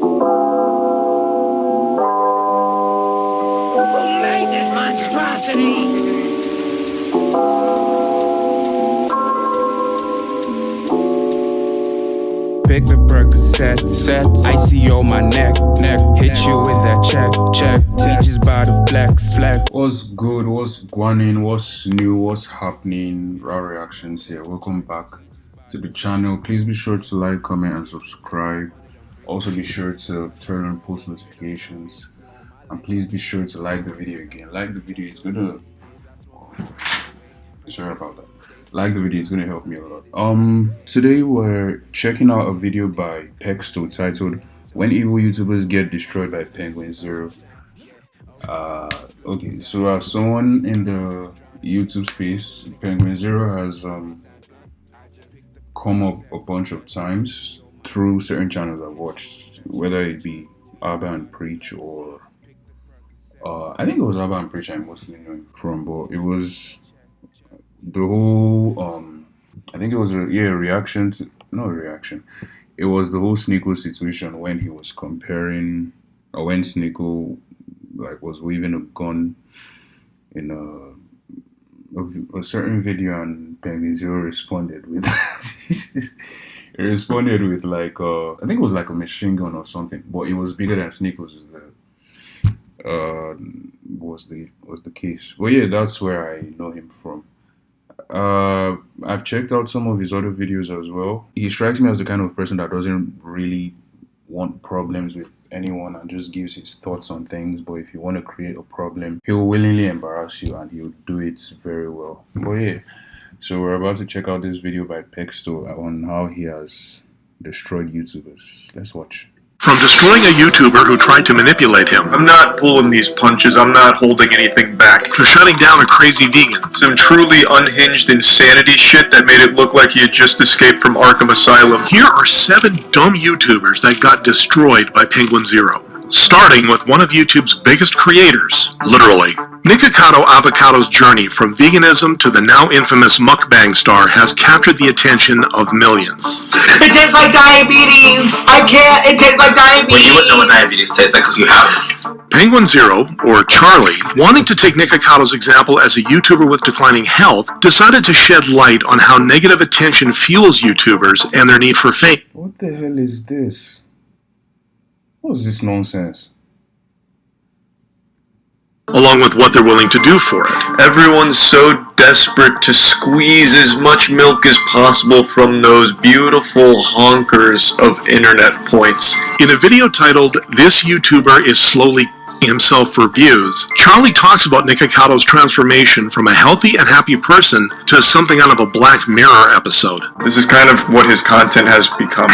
Who made this monstrosity? Pick the Percocet, set, icy on my neck, hit you with that check, teachers by the flex. What's good, what's going, what's new, what's happening, raw reactions here. Welcome back to the channel. Please be sure to like, comment and subscribe. Also be sure to turn on post notifications, and please be sure to like the video again. Like the video, it's gonna, sorry about that. Like the video, it's gonna help me a lot. Today we're checking out a video by Penguinz0 titled "When Evil YouTubers Get Destroyed by Penguinz0." Okay, so as someone in the YouTube space, Penguinz0 has come up a bunch of times through certain channels I've watched, whether it be Abba and Preach or I think it was Abba and Preach I mostly know him from, but it was the whole I think it was a reaction to, not a reaction, it was the whole Sneeko situation when he was comparing, or when Sneeko like was waving a gun in a certain video, and Penguinz0 responded with he responded with like I think it was like a machine gun or something, but it was bigger than Sneeko's. Was the case. But yeah, that's where I know him from. I've checked out some of his other videos as well. He strikes me as the kind of person that doesn't really want problems with anyone and just gives his thoughts on things. But if you want to create a problem, he'll willingly embarrass you and he'll do it very well. But yeah, so we're about to check out this video by Penguinz0 on how he has destroyed YouTubers. Let's watch. From destroying a YouTuber who tried to manipulate him, I'm not pulling these punches, I'm not holding anything back, to shutting down a crazy vegan, some truly unhinged insanity shit that made it look like he had just escaped from Arkham Asylum. here are 7 dumb YouTubers that got destroyed by Penguinz0. Starting with one of YouTube's biggest creators, literally. Nikocado Avocado's journey from veganism to the now infamous mukbang star has captured the attention of millions. It tastes like diabetes! I can't! It tastes like diabetes! Well, you wouldn't know what diabetes tastes like because you have it. Penguinz0, or Charlie, wanting to take Nikocado's example as a YouTuber with declining health, decided to shed light on how negative attention fuels YouTubers and their need for fame. What the hell is this? What is this nonsense? Along with what they're willing to do for it. Everyone's so desperate to squeeze as much milk as possible from those beautiful honkers of internet points. In a video titled, "This YouTuber is slowly himself for views," Charlie talks about Nikocado's transformation from a healthy and happy person to something out of a Black Mirror episode. This is kind of what his content has become.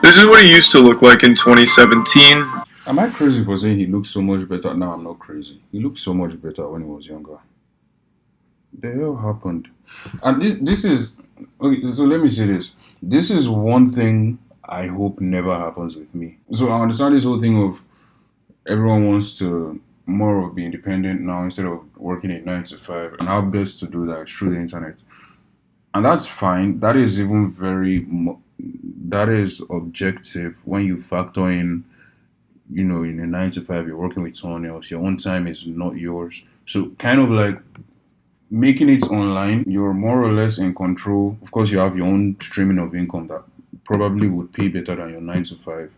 This is what he used to look like in 2017. Am I crazy for saying he looks so much better? No, I'm not crazy. He looked so much better when he was younger. The hell happened? And this is okay, so let me say this. This is one thing I hope never happens with me. So I understand this whole thing of everyone wants to more of be independent now instead of working at 9 to 5, and how best to do that is through the internet. And that's fine. That is even that is objective when you factor in, you know, in a 9 to 5 you're working with someone else, your own time is not yours. So kind of like making it online, you're more or less in control. Of course, you have your own streaming of income that probably would pay better than your 9 to 5,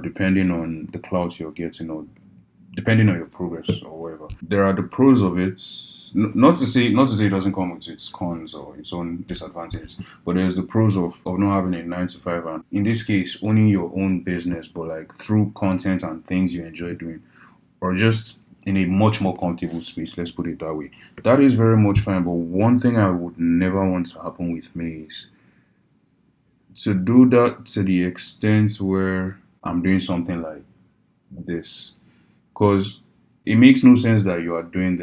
depending on the clout you're getting or depending on your progress or whatever. There are the pros of it. Not to say it doesn't come with its cons or its own disadvantages, but there's the pros of not having a 9 to 5, and in this case owning your own business, but like through content and things you enjoy doing, or just in a much more comfortable space, let's put it that way. That is very much fine, but one thing I would never want to happen with me is to do that to the extent where I'm doing something like this, because it makes no sense that you are doing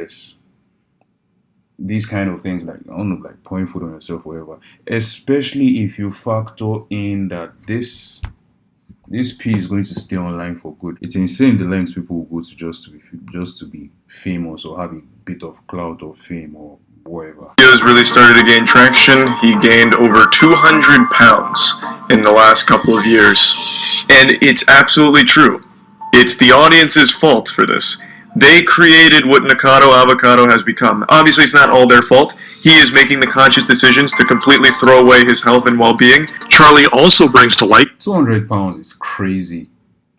these kind of things, like, I don't know, like pouring food on yourself or whatever, especially if you factor in that this P is going to stay online for good. It's insane the lengths people will go to just to be famous or have a bit of clout or fame or whatever. Videos really started to gain traction. He gained over 200 pounds in the last couple of years. And it's absolutely true. It's the audience's fault for this. They created what Nikocado Avocado has become. Obviously, it's not all their fault. He is making the conscious decisions to completely throw away his health and well-being. Charlie also brings to light 200 pounds is crazy.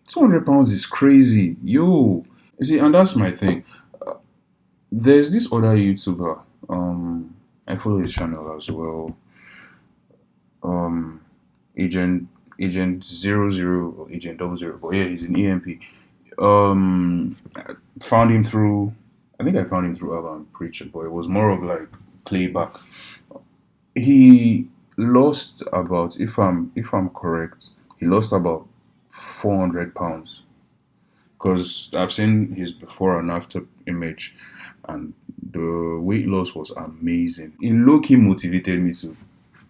200 pounds is crazy. Yo. You see, and that's my thing. There's this other YouTuber. I follow his channel as well. Agent 00 or Agent 00. But yeah, he's an EMP. Found him through. I think I found him through Urban Preacher, but it was more of like playback. He lost about, if I'm correct, he lost about 400 pounds. Because I've seen his before and after image, and the weight loss was amazing. It low-key motivated me to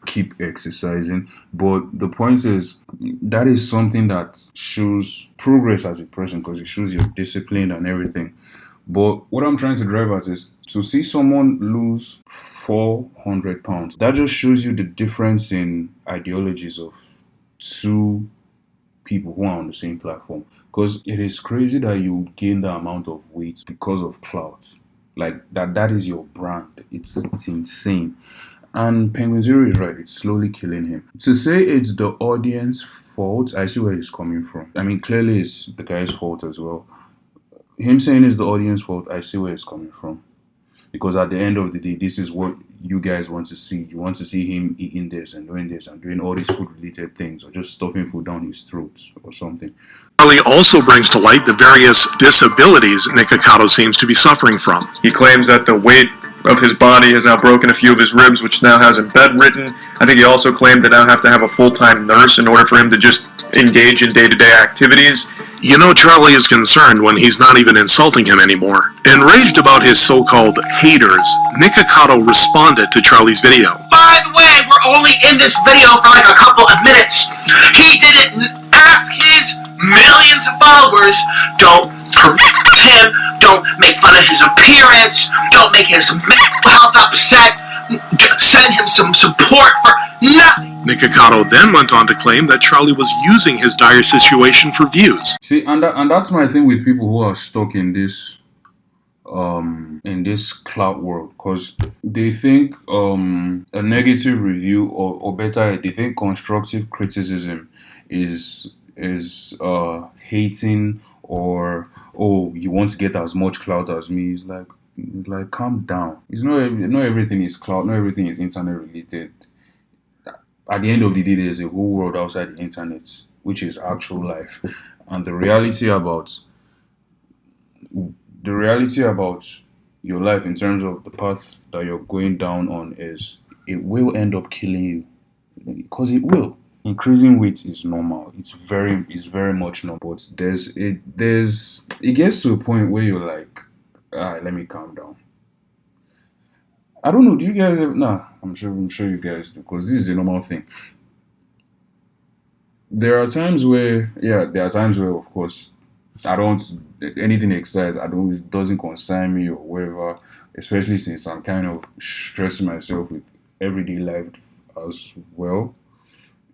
keep exercising, but the point is that is something that shows progress as a person, because it shows you're disciplined and everything. But what I'm trying to drive at is to see someone lose 400 pounds. That just shows you the difference in ideologies of two people who are on the same platform. Because it is crazy that you gain the amount of weight because of clout. Like that is your brand. It's insane. And Penguinz0 is right, it's slowly killing him. To say it's the audience fault, I see where he's coming from. I mean, clearly it's the guy's fault as well. Him saying it's the audience fault, I see where it's coming from. Because at the end of the day, this is what you guys want to see. You want to see him eating this and doing all these food-related things, or just stuffing food down his throat or something. Charlie also brings to light the various disabilities Nikocado seems to be suffering from. He claims that the weight of his body has now broken a few of his ribs, which now has him bedridden. I think he also claimed to now have to have a full-time nurse in order for him to just engage in day-to-day activities. You know Charlie is concerned when he's not even insulting him anymore. Enraged about his so-called haters, Nikocado responded to Charlie's video. By the way, we're only in this video for like a couple of minutes. He didn't ask his millions of followers, don't correct him, don't make fun of his appearance, don't make his mental health upset, send him some support for nothing. Nikocado then went on to claim that Charlie was using his dire situation for views. See, and that's my thing with people who are stuck in this clout world, because they think a negative review or better, they think constructive criticism is hating, or oh, you want to get as much clout as me. It's like calm down. It's not everything is clout, not everything is internet related. At the end of the day, there's a whole world outside the internet, which is actual life. And the reality about your life in terms of the path that you're going down on is it will end up killing you. Because it will. Increasing weight is normal. It's very much normal. But it gets to a point where you're like, let me calm down. I don't know. Do you guys ever? Nah, I'm sure you guys do, because this is a normal thing. There are times where, of course, I don't anything exercise. It doesn't concern me or whatever. Especially since I'm kind of stressing myself with everyday life as well.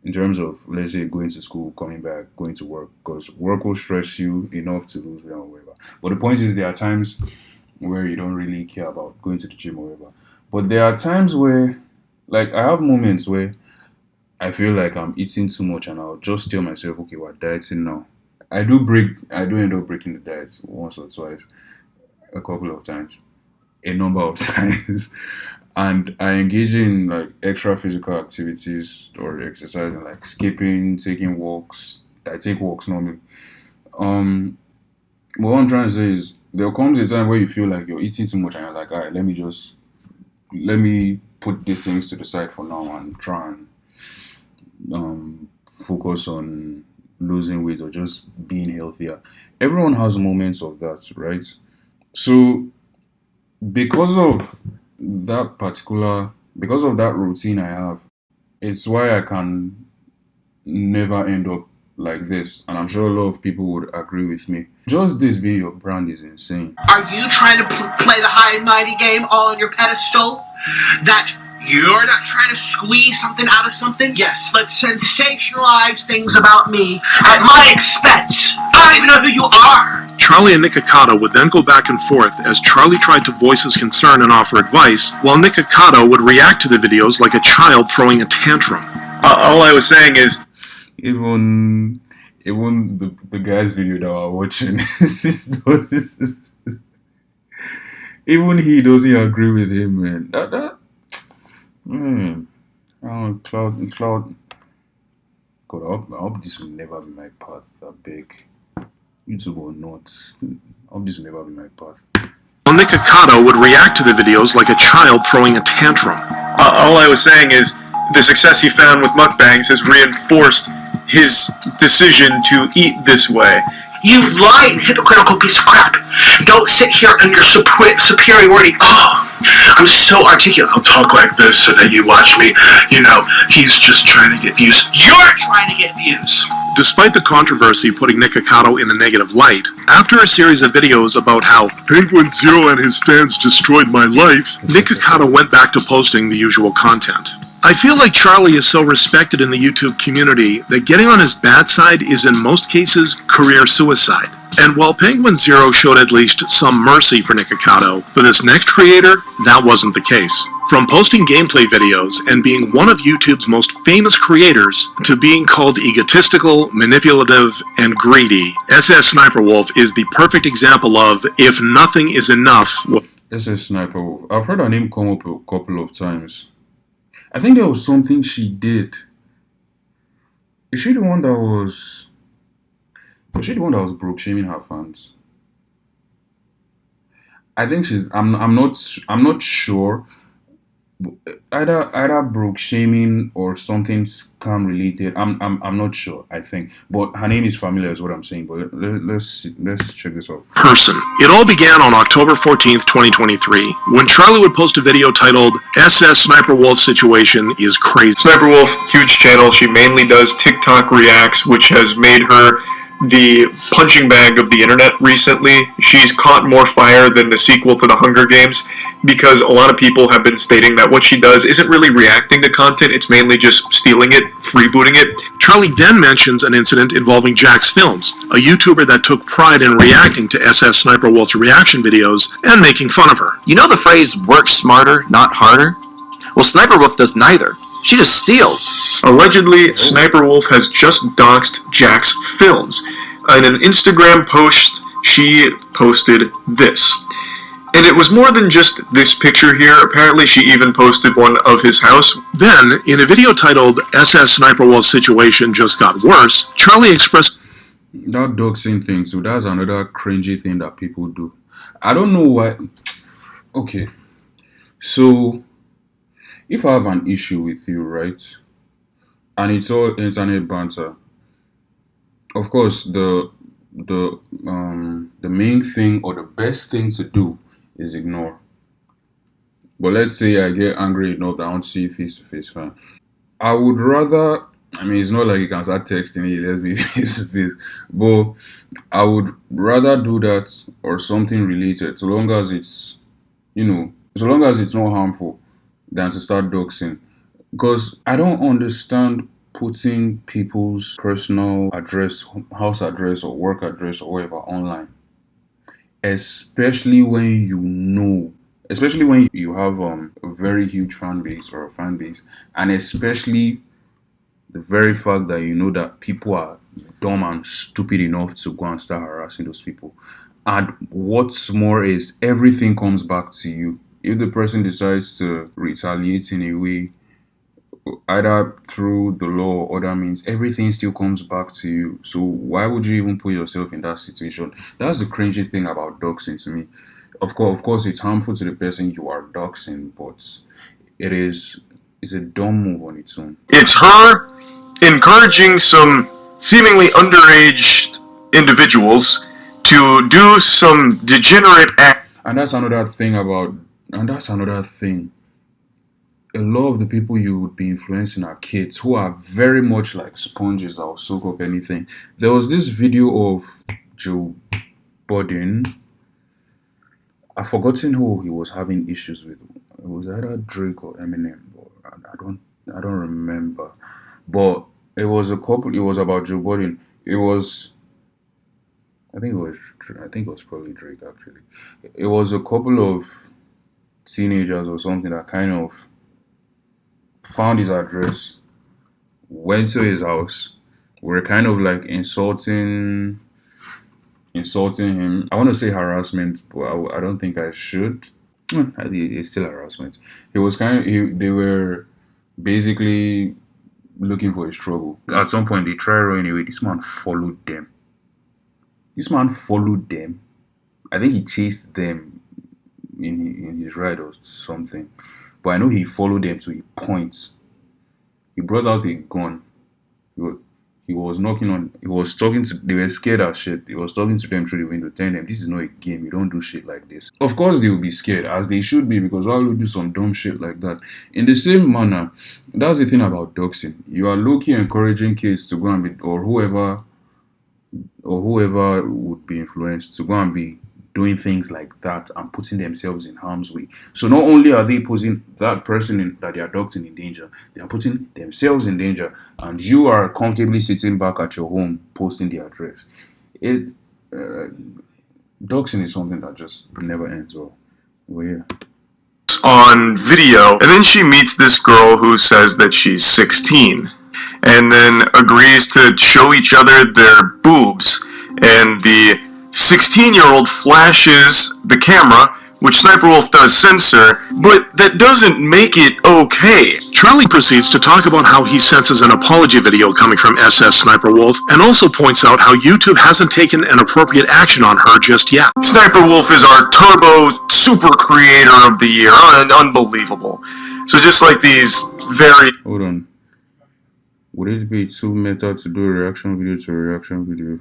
In terms of, let's say, going to school, coming back, going to work, because work will stress you enough to lose weight or whatever. But the point is, there are times where you don't really care about going to the gym or whatever. But there are times where, like, I have moments where I feel like I'm eating too much, and I'll just tell myself, okay, we're dieting now. I do end up breaking the diet once or twice, a couple of times, a number of times. And I engage in like extra physical activities or exercising, like skipping, taking walks. I take walks normally. But what I'm trying to say is, there comes a time where you feel like you're eating too much, and you're like, all right, let me put these things to the side for now and try and focus on losing weight or just being healthier. Everyone has moments of that, right? So because of that routine I have, it's why I can never end up like this, and I'm sure a lot of people would agree with me. Just this being your brand is insane. Are you trying to play the high and mighty game all on your pedestal? That you're not trying to squeeze something out of something? Yes, let's sensationalize things about me at my expense. I don't even know who you are. Charlie and Nikocado would then go back and forth as Charlie tried to voice his concern and offer advice, while Nikocado would react to the videos like a child throwing a tantrum. All I was saying is, Even the guy's video that we're watching, even he doesn't agree with him, man. Cloud. God, I hope this will never be my path. I beg. YouTube or not, I hope this will never be my path. While Nikocado would react to the videos like a child throwing a tantrum. all I was saying is, the success he found with mukbangs has reinforced his decision to eat this way. You lying, hypocritical piece of crap. Don't sit here on your superiority. Oh, I'm so articulate. I'll talk like this so that you watch me. You know, he's just trying to get views. You're trying to get views. Despite the controversy putting Nikocado in a negative light, after a series of videos about how Penguinz0 and his fans destroyed my life, Nikocado went back to posting the usual content. I feel like Charlie is so respected in the YouTube community that getting on his bad side is in most cases career suicide. And while Penguinz0 showed at least some mercy for Nikocado, for this next creator, that wasn't the case. From posting gameplay videos and being one of YouTube's most famous creators to being called egotistical, manipulative, and greedy, SS Sniper Wolf is the perfect example of if nothing is enough. SS Sniper Wolf. I've heard her name come up a couple of times. I think there was something she did. Is she the one that was she the one that was broke shaming her fans? I think she's. I'm not sure. Either broke shaming or something scam related. I'm not sure. I think, but her name is familiar, is what I'm saying. But let's check this out. Person. It all began on October 14th, 2023, when Charlie would post a video titled SS Sniper Wolf Situation is Crazy. Sniper Wolf, huge channel. She mainly does TikTok reacts, which has made her the punching bag of the internet recently. She's caught more fire than the sequel to the Hunger Games, because a lot of people have been stating that what she does isn't really reacting to content, it's mainly just stealing it, freebooting it. Charlie then mentions an incident involving Jax Films, a YouTuber that took pride in reacting to SS Sniper Wolf's reaction videos and making fun of her. You know the phrase, work smarter, not harder? Well, Sniper Wolf does neither. She just steals. Allegedly, Sniper Wolf has just doxed Jax Films. In an Instagram post, she posted this. And it was more than just this picture here. Apparently, she even posted one of his house. Then, in a video titled SS Sniper Wolf Situation Just Got Worse, Charlie expressed That doxing thing, so that's another cringy thing that people do. I don't know why. Okay, so if I have an issue with you, right, and it's all internet banter, of course the main thing or the best thing to do is ignore. But let's say I get angry enough that I want to see you face to face, fine. I would rather, I mean, it's not like you can start texting me, let's be face to face, but I would rather do that or something related, so long as it's, so long as it's not harmful, than to start doxing. Because I don't understand putting people's personal address, house address or work address or whatever online. Especially when especially when you have a very huge fan base or a fan base, and especially the very fact that you know that people are dumb and stupid enough to go and start harassing those people. And what's more is everything comes back to you. If the person decides to retaliate in a way, either through the law or other means, everything still comes back to you. So why would you even put yourself in that situation? That's the cringy thing about doxing to me. Of course, it's harmful to the person you are doxing, but it's a dumb move on its own. It's her encouraging some seemingly underage individuals to do some degenerate act. And that's another thing a lot of the people you would be influencing are kids who are very much like sponges that will soak up anything. There was this video of Joe Budden. I've forgotten who he was having issues with. It was either Drake or Eminem. I don't remember. But it was a couple. It was about Joe Budden. It was. I think it was probably Drake actually. It was a couple of teenagers or something that kind of found his address, went to his house, were kind of like insulting him. I want to say harassment, but I don't think I should. It's still harassment. They were basically looking for his trouble. At some point, they tried running away. This man followed them. I think he chased them in his ride or something. But I know he followed them to a point. He brought out a gun. He was talking to, they were scared as shit. He was talking to them through the window, telling them, this is not a game, you don't do shit like this. Of course they will be scared, as they should be, because why would you do some dumb shit like that? In the same manner, that's the thing about doxing. You are low-key encouraging kids to go and be, or whoever would be influenced to go and be doing things like that and putting themselves in harm's way. So not only are they putting that person that they are adopting in danger, they are putting themselves in danger, and you are comfortably sitting back at your home posting the address. Doxing is something that just never ends well. Yeah. On video, and then she meets this girl who says that she's 16, and then agrees to show each other their boobs, and the 16-year-old flashes the camera, which Sniper Wolf does censor, but that doesn't make it okay. Charlie proceeds to talk about how he senses an apology video coming from SS Sniper Wolf, and also points out how YouTube hasn't taken an appropriate action on her just yet. Sniper Wolf is our turbo super creator of the year. Unbelievable. So just like these very... Hold on. Would it be too meta to do a reaction video to a reaction video?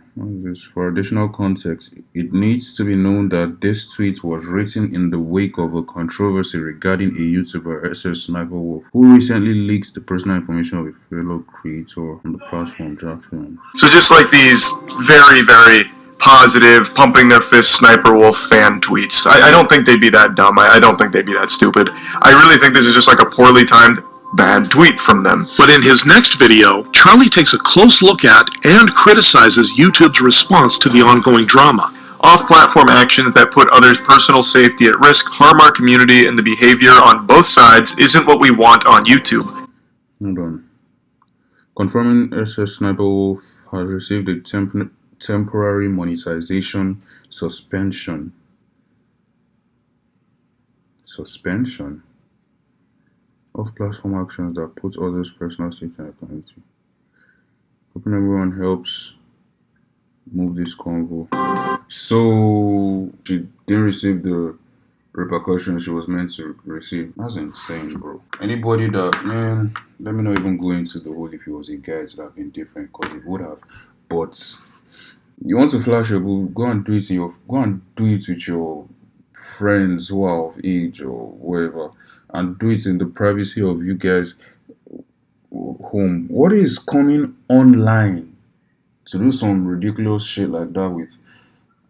For additional context, it needs to be known that this tweet was written in the wake of a controversy regarding a YouTuber, SS Sniper Wolf, who recently leaked the personal information of a fellow creator on the platform Jackson. So just like these very, very positive, pumping their fist Sniper Wolf fan tweets, I don't think they'd be that dumb. I don't think they'd be that stupid. I really think this is just like a poorly timed bad tweet from them. But in his next video, Charlie takes a close look at and criticizes YouTube's response to the ongoing drama. Off-platform actions that put others' personal safety at risk, harm our community, and the behavior on both sides isn't what we want on YouTube. Hold on. Confirming SS Sniper Wolf has received a temporary monetization suspension. Off-platform actions that put others' personal safety in a community. Hoping everyone helps move this convo. So she didn't receive the repercussions she was meant to receive. That's insane, bro. Anybody that, man, let me not even go into the whole if he was a guy, it would have been different, because it would have. But you want to flash your boob, go and do it with your friends who are of age or whatever, and do it in the privacy of you guys' home. What is coming online to do some ridiculous shit like that with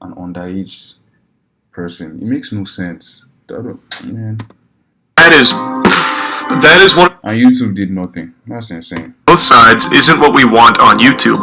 an underage person? It makes no sense. Man. That is what... And YouTube did nothing. That's insane. Both sides isn't what we want on YouTube.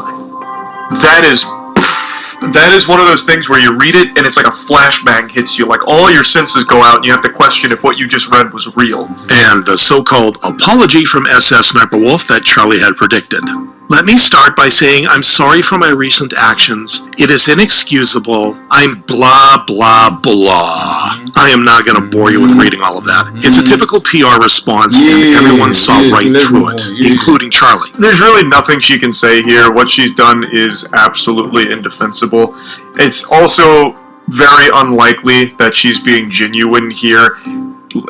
That is one of those things where you read it and it's like a flashbang hits you. Like all your senses go out and you have to question if what you just read was real. And the so-called apology from SS Sniper Wolf that Charlie had predicted. Let me start by saying I'm sorry for my recent actions. It is inexcusable. I'm blah, blah, blah. I am not going to bore you with reading all of that. It's a typical PR response, and everyone saw right through it, including Charlie. There's really nothing she can say here. What she's done is absolutely indefensible. It's also very unlikely that she's being genuine here.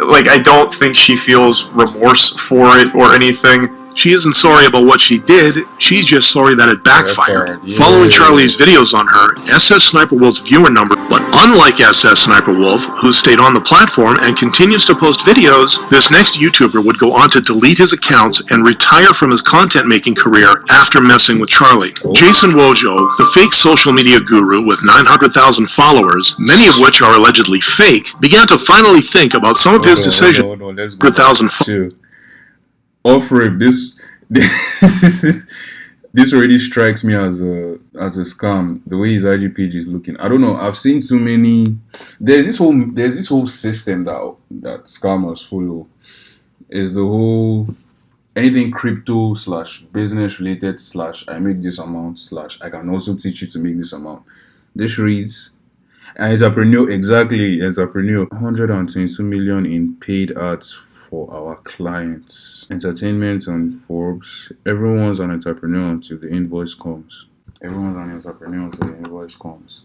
Like, I don't think she feels remorse for it or anything. She isn't sorry about what she did, she's just sorry that it backfired. Yeah. Following Charlie's videos on her, SS Sniper Wolf's viewer number, but unlike SS Sniper Wolf, who stayed on the platform and continues to post videos, this next YouTuber would go on to delete his accounts and retire from his content-making career after messing with Charlie. Jason Wojo, the fake social media guru with 900,000 followers, many of which are allegedly fake, began to finally think about some of his decisions. 100,000 Off-rip, this this already strikes me as a scam. The way his IG page is looking, I don't know. I've seen too many. There's this whole system that scammers follow. Is the whole anything crypto / business related / I make this amount / I can also teach you to make this amount. This reads. Entrepreneur, exactly, entrepreneur. 122 million in paid ads for our clients. Entertainment on Forbes. Everyone's an entrepreneur until the invoice comes. Everyone's an entrepreneur until the invoice comes.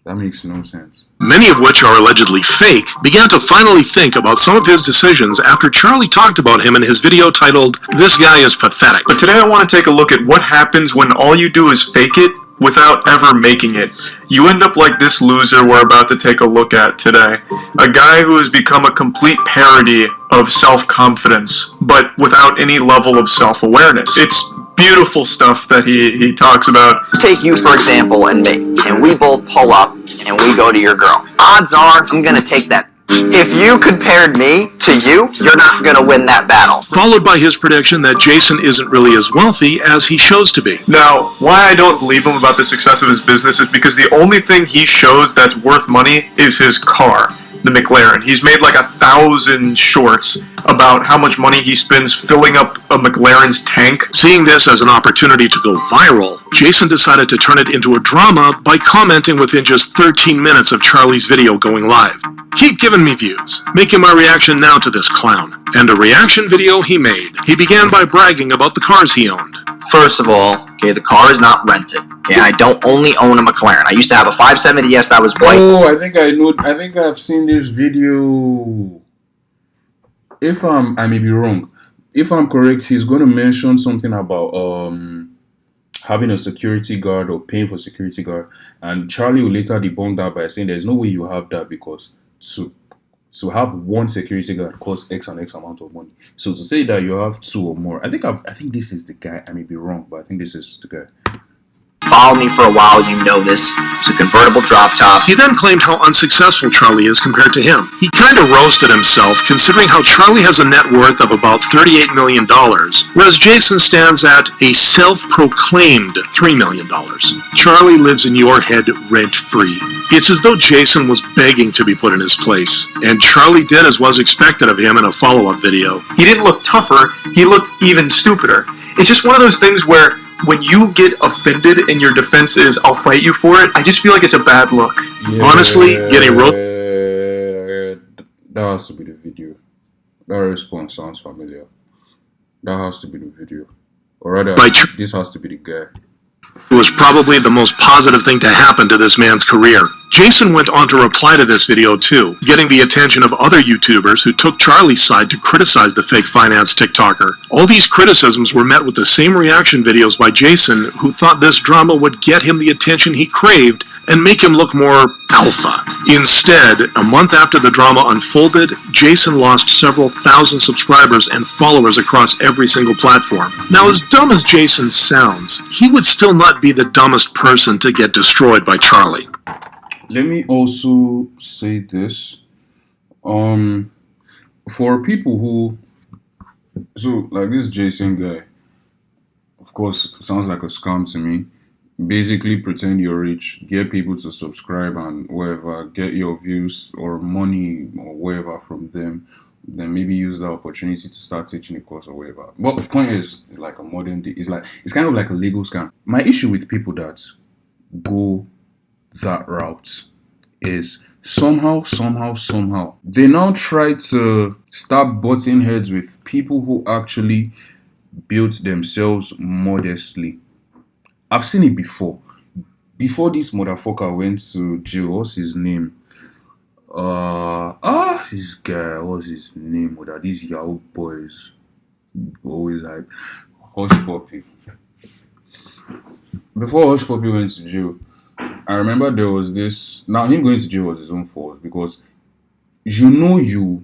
That makes no sense. Many of which are allegedly fake, began to finally think about some of his decisions after Charlie talked about him in his video titled, "This Guy is Pathetic." But today I want to take a look at what happens when all you do is fake it without ever making it. You end up like this loser we're about to take a look at today. A guy who has become a complete parody of self-confidence, but without any level of self-awareness. It's beautiful stuff that he talks about. Take you, for example, and me, and we both pull up, and we go to your girl. Odds are, I'm gonna take that. If you compared me to you, you're not gonna win that battle. Followed by his prediction that Jason isn't really as wealthy as he shows to be. Now, why I don't believe him about the success of his business is because the only thing he shows that's worth money is his car, the McLaren. He's made like 1,000 shorts about how much money he spends filling up a McLaren's tank. Seeing this as an opportunity to go viral, Jason decided to turn it into a drama by commenting within just 13 minutes of Charlie's video going live. "Keep giving me views. Making my reaction now to this clown." And a reaction video he made. He began by bragging about the cars he owned. First of all, okay, the car is not rented. Okay, I don't only own a McLaren. I used to have a 570S that was white. Oh, I think I've seen this video. If I may be wrong. If I'm correct, he's going to mention something about having a security guard or paying for security guard, and Charlie will later debunk that by saying there's no way you have that because to have one security guard costs X and X amount of money. So to say that you have two or more, I think this is the guy. I may be wrong, but I think this is the guy. Follow me for a while, you know this. It's a convertible drop top. He then claimed how unsuccessful Charlie is compared to him. He kind of roasted himself, considering how Charlie has a net worth of about $38 million, whereas Jason stands at a self-proclaimed $3 million. Charlie lives in your head rent-free. It's as though Jason was begging to be put in his place, and Charlie did as was expected of him in a follow-up video. He didn't look tougher, he looked even stupider. It's just one of those things where when you get offended and your defense is, I'll fight you for it, I just feel like it's a bad look. Yeah, honestly, getting that has to be the video. That response sounds familiar. That has to be the video. Or rather, this has to be the guy. It was probably the most positive thing to happen to this man's career. Jason went on to reply to this video too, getting the attention of other YouTubers who took Charlie's side to criticize the fake finance TikToker. All these criticisms were met with the same reaction videos by Jason, who thought this drama would get him the attention he craved and make him look more alpha. Instead, a month after the drama unfolded, Jason lost several thousand subscribers and followers across every single platform. Now, as dumb as Jason sounds, he would still not be the dumbest person to get destroyed by Charlie. Let me also say this. For people who... So, like this Jason guy, of course, sounds like a scam to me. Basically, pretend you're rich, get people to subscribe and whatever, get your views or money or whatever from them, then maybe use that opportunity to start teaching a course or whatever. But the point is, it's like a modern day, it's kind of like a legal scam. My issue with people that go that route is somehow, they now try to start butting heads with people who actually built themselves modestly. I've seen it before. Before this motherfucker went to jail, what's his name? This guy, what's his name? These Yahoo boys. Always hype. Hush Puppy. Before Hush Puppy went to jail, I remember there was this. Now him going to jail was his own fault because you're into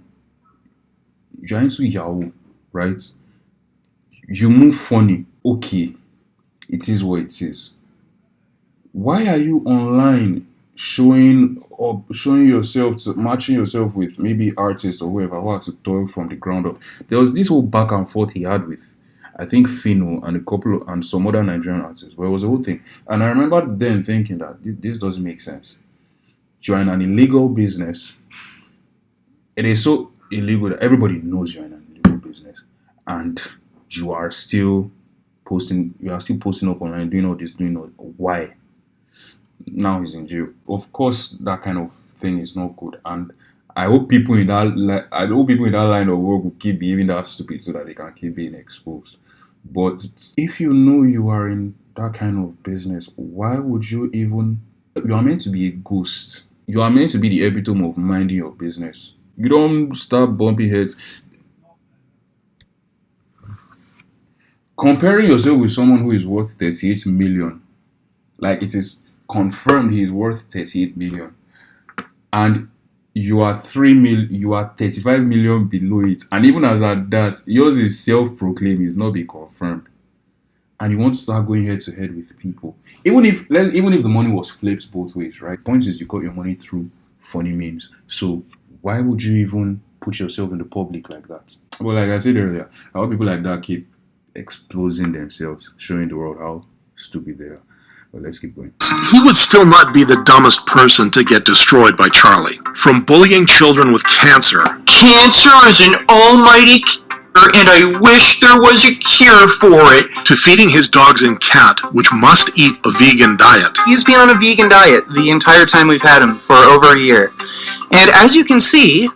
Yahoo, right? You move funny. Okay, it is what it is. Why are you online showing yourself matching yourself with maybe artists or whoever who had to toil from the ground up? There was this whole back and forth he had with I think Fino and and some other Nigerian artists where it was a whole thing. And I remember then thinking that this doesn't make sense. You're in an illegal business. It is so illegal that everybody knows you're in an illegal business, and you are still posting up online, doing all this, why? Now he's in jail. Of course, that kind of thing is not good, and I hope people in that line of work will keep behaving that stupid so that they can keep being exposed. But if you know you are in that kind of business, why would you even? You are meant to be a ghost. You are meant to be the epitome of minding your business. You don't start bumping heads. Comparing yourself with someone who is worth 38 million, like it is confirmed he is worth 38 million, and you are 35 million below it, and even as at that, yours is self-proclaimed, it's not being confirmed, and you want to start going head to head with people, even if the money was flipped both ways, right? Point is, you got your money through funny memes, so why would you even put yourself in the public like that? Well, like I said earlier, I hope people like that keep exposing themselves, showing the world how stupid they are. But let's keep going. He would still not be the dumbest person to get destroyed by Charlie. From bullying children with cancer. Cancer is an almighty killer, and I wish there was a cure for it. To feeding his dogs and cat, which must eat a vegan diet. He's been on a vegan diet the entire time we've had him, for over a year. And as you can see,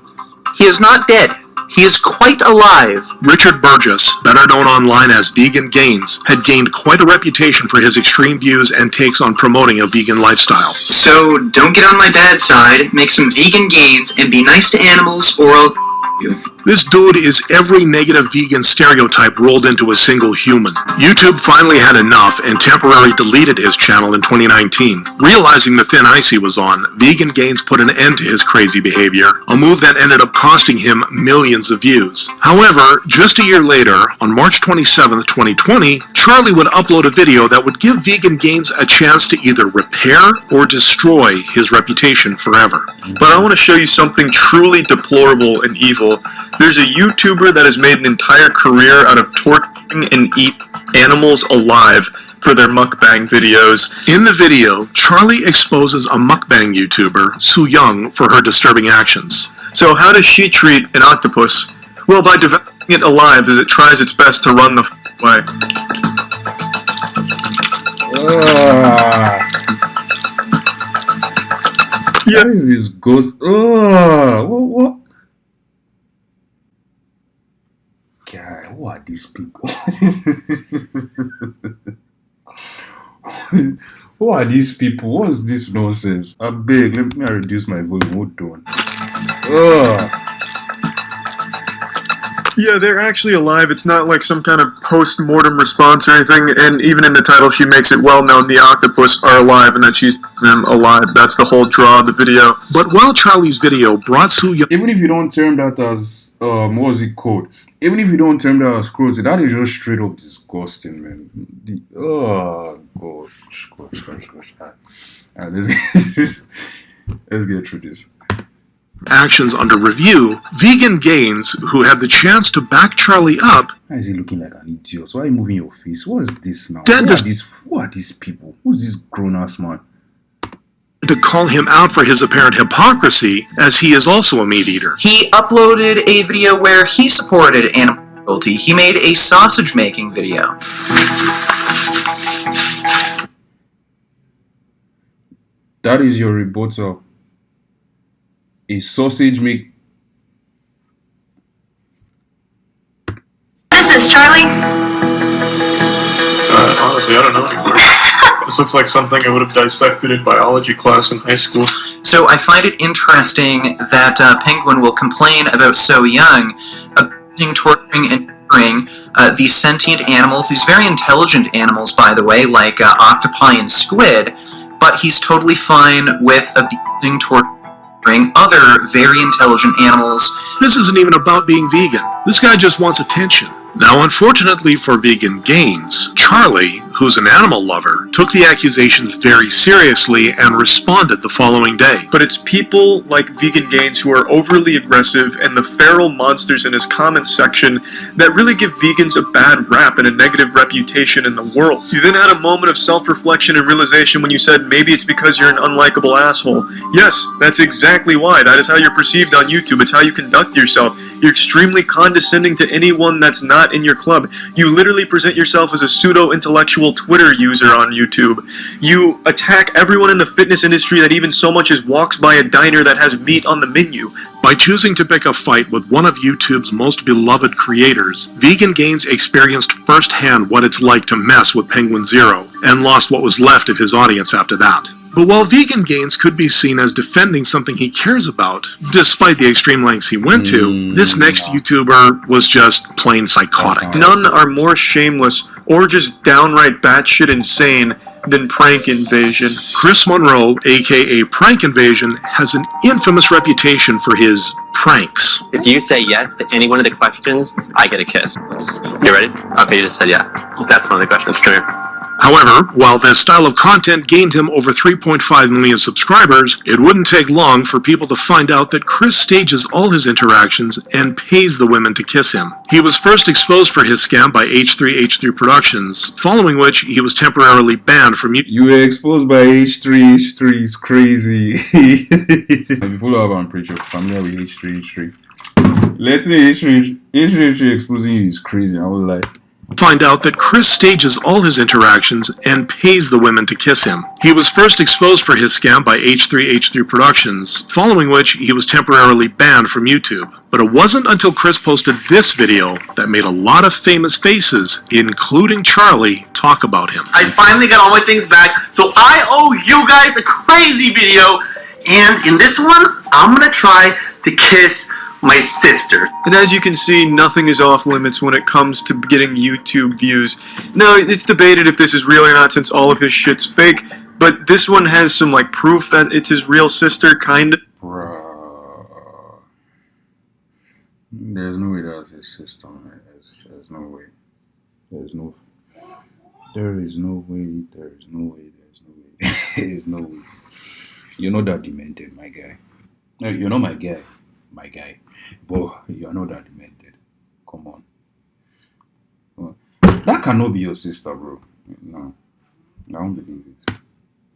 he is not dead. He is quite alive. Richard Burgess, better known online as Vegan Gains, had gained quite a reputation for his extreme views and takes on promoting a vegan lifestyle. So don't get on my bad side, make some vegan gains, and be nice to animals, or I'll you. This dude is every negative vegan stereotype rolled into a single human. YouTube finally had enough and temporarily deleted his channel in 2019. Realizing the thin ice he was on, Vegan Gains put an end to his crazy behavior, a move that ended up costing him millions of views. However, just a year later, on March 27, 2020, Charlie would upload a video that would give Vegan Gains a chance to either repair or destroy his reputation forever. But I want to show you something truly deplorable and evil. There's a YouTuber that has made an entire career out of torturing and eating animals alive for their mukbang videos. In the video, Charlie exposes a mukbang YouTuber, Su Young, for her disturbing actions. So how does she treat an octopus? Well, by devouring it alive as it tries its best to run the way. Yeah. What is this ghost? What? God, who are these people? Who are these people? What's this nonsense? I beg, let me reduce my volume. Hold on. Yeah, they're actually alive. It's not like some kind of post-mortem response or anything, and even in the title she makes it well known the octopus are alive and that she's them alive. That's the whole draw of the video. But while Charlie's video brought Su Young... Even if you don't term that as, what was it called? Even if you don't term that as cruelty, that is just straight up disgusting, man. Gosh. Let's get through this. Actions under review, Vegan Gains, who had the chance to back Charlie up... Why is he looking like an idiot? Why are you moving your face? What is this now? Who are these people? Who's this grown-ass man? ...to call him out for his apparent hypocrisy, as he is also a meat eater. He uploaded a video where he supported animal cruelty. He made a sausage-making video. That is your rebuttal. A sausage make... What is this, Charlie? Honestly, I don't know anymore. This looks like something I would have dissected in biology class in high school. So I find it interesting that Penguin will complain about So Young abusing, torturing, and these sentient animals, these very intelligent animals, by the way, like octopi and squid, but he's totally fine with abusing, torturing other very intelligent animals. This isn't even about being vegan. This guy just wants attention. Now, unfortunately for Penguinz, Charlie, who's an animal lover, took the accusations very seriously and responded the following day. But it's people like Penguinz who are overly aggressive and the feral monsters in his comment section that really give vegans a bad rap and a negative reputation in the world. You then had a moment of self-reflection and realization when you said maybe it's because you're an unlikable asshole. Yes, that's exactly why. That is how you're perceived on YouTube. It's how you conduct yourself. You're extremely condescending to anyone that's not in your club. You literally present yourself as a pseudo-intellectual Twitter user on YouTube. You attack everyone in the fitness industry that even so much as walks by a diner that has meat on the menu. By choosing to pick a fight with one of YouTube's most beloved creators, Penguinz experienced firsthand what it's like to mess with Penguinz0 and lost what was left of his audience after that. But while Penguinz could be seen as defending something he cares about, despite the extreme lengths he went to, this next YouTuber was just plain psychotic. None are more shameless or just downright batshit insane than Prank Invasion. Chris Monroe, aka Prank Invasion, has an infamous reputation for his pranks. If you say yes to any one of the questions, I get a kiss. You ready? Okay, you just said yeah. That's one of the questions. Come here. However, while this style of content gained him over 3.5 million subscribers, it wouldn't take long for people to find out that Chris stages all his interactions and pays the women to kiss him. He was first exposed for his scam by H3H3 Productions, following which he was temporarily banned from YouTube. You were exposed by H3H3, it's crazy. If you follow up on Preacher, familiar with H3H3. Let's say H3H3 exposing you is crazy, I would like. Find out that Chris stages all his interactions and pays the women to kiss him. He was first exposed for his scam by H3H3 Productions, following which he was temporarily banned from YouTube. But it wasn't until Chris posted this video that made a lot of famous faces, including Charlie, talk about him. I finally got all my things back, so I owe you guys a crazy video, and in this one, I'm gonna try to kiss my sister. And as you can see, nothing is off limits when it comes to getting YouTube views. Now, it's debated if this is real or not since all of his shit's fake, but this one has some, like, proof that it's his real sister, kinda. Bruh. There's no way that's his sister, man. There's no way. There is no way. There is no way. You're not that demented, my guy. No, you're not my guy. My guy. But you're not that demented. Come on. That cannot be your sister, bro. No. I don't believe it.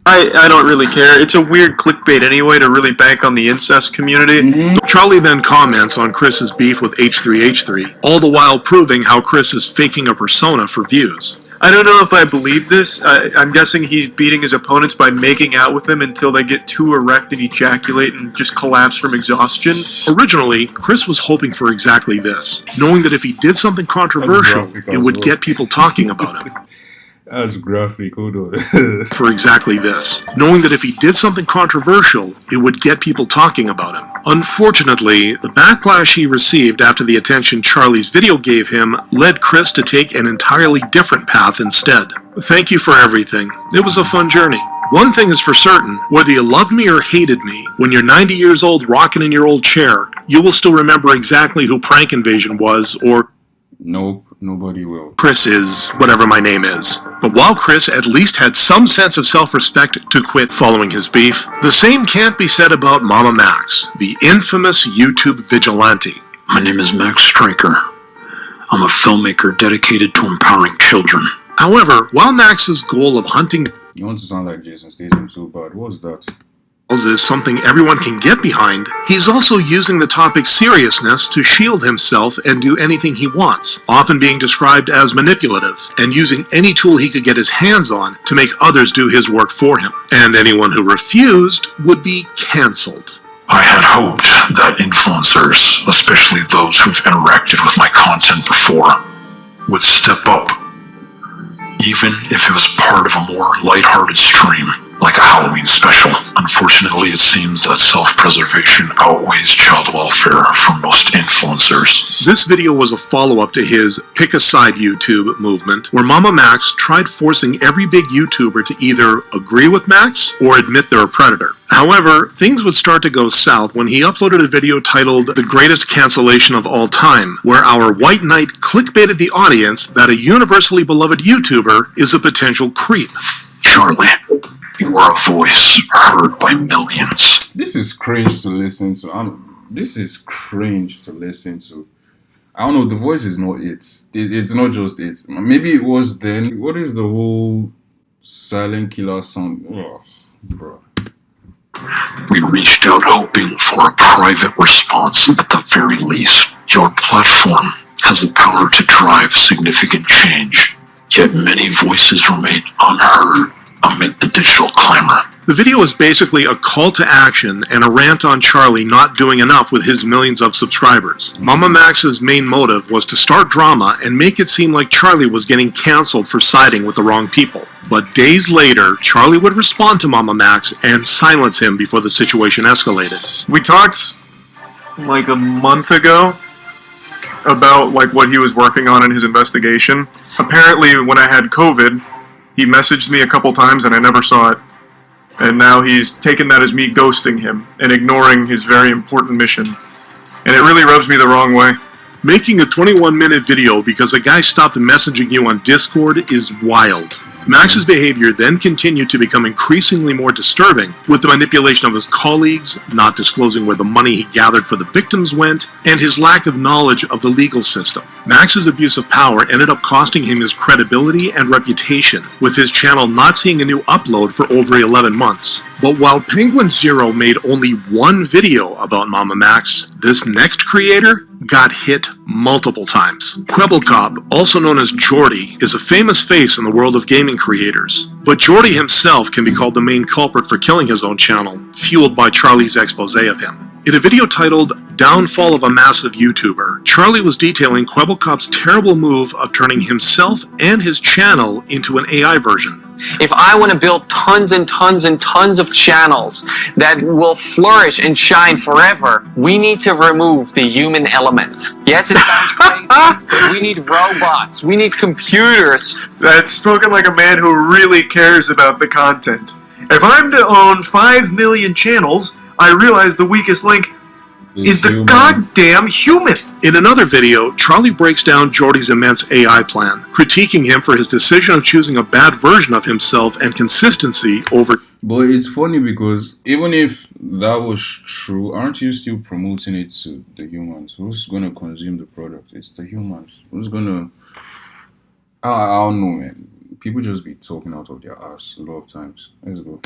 I don't really care. It's a weird clickbait anyway to really bank on the incest community. Charlie then comments on Chris's beef with H3H3, all the while proving how Chris is faking a persona for views. I don't know if I believe this. I'm guessing he's beating his opponents by making out with them until they get too erect and ejaculate and just collapse from exhaustion. Originally, Chris was hoping for exactly this, knowing that if he did something controversial, it would get people talking about him. That's graphic, hold on. For exactly this, knowing that if he did something controversial, it would get people talking about him. Unfortunately, the backlash he received after the attention Charlie's video gave him led Chris to take an entirely different path instead. Thank you for everything. It was a fun journey. One thing is for certain, whether you loved me or hated me, when you're 90 years old rocking in your old chair, you will still remember exactly who Prank Invasion was, or... Nope. Nobody will. Chris is whatever my name is. But while Chris at least had some sense of self-respect to quit following his beef, the same can't be said about Mama Max, the infamous YouTube vigilante. My name is Max Stryker. I'm a filmmaker dedicated to empowering children. However, while Max's goal of hunting... You want to sound like Jason Statham so bad. What's that? ...is something everyone can get behind, he's also using the topic's seriousness to shield himself and do anything he wants, often being described as manipulative, and using any tool he could get his hands on to make others do his work for him. And anyone who refused would be cancelled. I had hoped that influencers, especially those who've interacted with my content before, would step up, even if it was part of a more lighthearted stream. like a Halloween special. Unfortunately, it seems that self-preservation outweighs child welfare for most influencers. This video was a follow-up to his Pick a Side YouTube movement, where Mama Max tried forcing every big YouTuber to either agree with Max or admit they're a predator. However, things would start to go south when he uploaded a video titled The Greatest Cancellation of All Time, where our white knight clickbaited the audience that a universally beloved YouTuber is a potential creep. Charlie, you are a voice heard by millions. This is cringe to listen to. This is cringe to listen to. I don't know, the voice is not it. It's not just it. Maybe it was then. What is the whole silent killer sound? Oh, bro. We reached out hoping for a private response. At the very least, your platform has the power to drive significant change. Yet many voices remain unheard amid the digital clamor. The video is basically a call to action and a rant on Charlie not doing enough with his millions of subscribers. Mama Max's main motive was to start drama and make it seem like Charlie was getting cancelled for siding with the wrong people. But days later, Charlie would respond to Mama Max and silence him before the situation escalated. We talked like a month ago about like what he was working on in his investigation. Apparently, when I had COVID, he messaged me a couple times and I never saw it. And now he's taken that as me ghosting him and ignoring his very important mission. And it really rubs me the wrong way. Making a 21-minute video because a guy stopped messaging you on Discord is wild. Max's behavior then continued to become increasingly more disturbing, with the manipulation of his colleagues, not disclosing where the money he gathered for the victims went, and his lack of knowledge of the legal system. Max's abuse of power ended up costing him his credibility and reputation, with his channel not seeing a new upload for over 11 months. But while Penguinz0 made only one video about Mama Max, this next creator got hit multiple times. Kwebbelkop, also known as Jordy, is a famous face in the world of gaming creators. But Jordy himself can be called the main culprit for killing his own channel, fueled by Charlie's expose of him. In a video titled Downfall of a Massive YouTuber, Charlie was detailing Kwebbelkop's terrible move of turning himself and his channel into an AI version. If I want to build tons and tons and tons of channels that will flourish and shine forever, we need to remove the human element. Yes, it sounds crazy, but we need robots. We need computers. That's spoken like a man who really cares about the content. If I'm to own 5 million channels, I realize the weakest link is the goddamn human. In another video, Charlie breaks down Jordy's immense AI plan, critiquing him for his decision of choosing a bad version of himself and consistency over... But it's funny because even if that was true, aren't you still promoting it to the humans? Who's gonna consume the product? It's the humans. Who's gonna... I don't know, man. People just be talking out of their ass a lot of times. Let's go.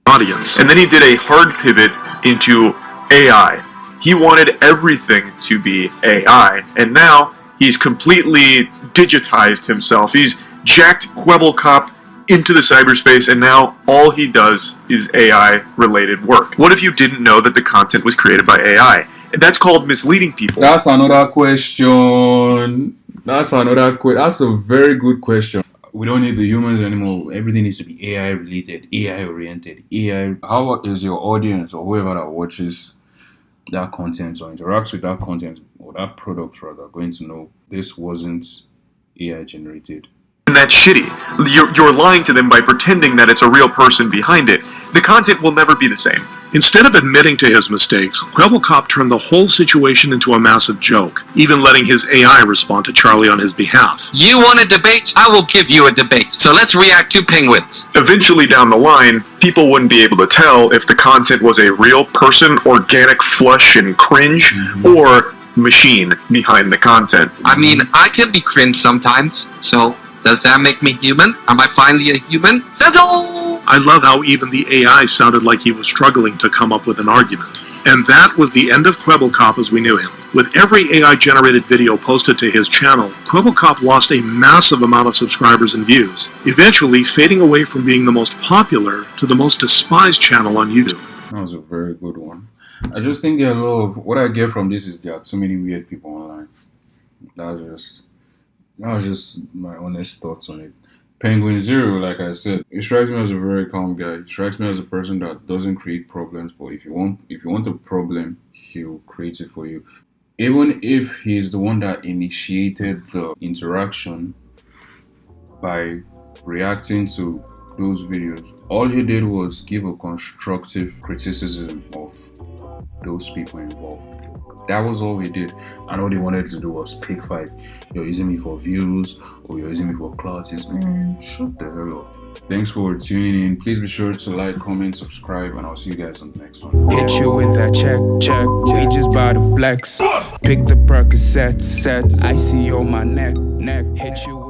Audience. And then he did a hard pivot into AI. He wanted everything to be AI, and now he's completely digitized himself. He's jacked Kwebbelkop into the cyberspace, and now all he does is AI-related work. What if you didn't know that the content was created by AI? That's called misleading people. That's another question. That's a very good question. We don't need the humans anymore. Everything needs to be AI-related, AI-oriented, AI. How is your audience or whoever that watches that content or interacts with that content or that product rather going to know this wasn't AI generated? And that's shitty. You're lying to them by pretending that it's a real person behind it. The content will never be the same. Instead of admitting to his mistakes, Kwebbelkop turned the whole situation into a massive joke, even letting his AI respond to Charlie on his behalf. You want a debate? I will give you a debate. So let's react to Penguinz. Eventually down the line, people wouldn't be able to tell if the content was a real person, organic flush and cringe, or machine behind the content. I mean, I can be cringe sometimes, so does that make me human? Am I finally a human? No! I love how even the AI sounded like he was struggling to come up with an argument. And that was the end of Kwebbelkop as we knew him. With every AI-generated video posted to his channel, Kwebbelkop lost a massive amount of subscribers and views, eventually fading away from being the most popular to the most despised channel on YouTube. That was a very good one. I just think there are a lot of... What I get from this is there are too many weird people online. That was just my honest thoughts on it. Penguinz0, like I said, he strikes me as a very calm guy. He strikes me as a person that doesn't create problems, but if you want a problem, he'll create it for you. Even if he's the one that initiated the interaction by reacting to those videos, all he did was give a constructive criticism of those people involved. That was all he did. And all they wanted to do was pick fight. You're using me for views, or you're using me for clout. Shut the hell up. Thanks for tuning in. Please be sure to like, comment, subscribe, and I'll see you guys on the next one. Get you with that check. We just bout to flex. Pick the Percocet sets. I see on my neck. Hit you.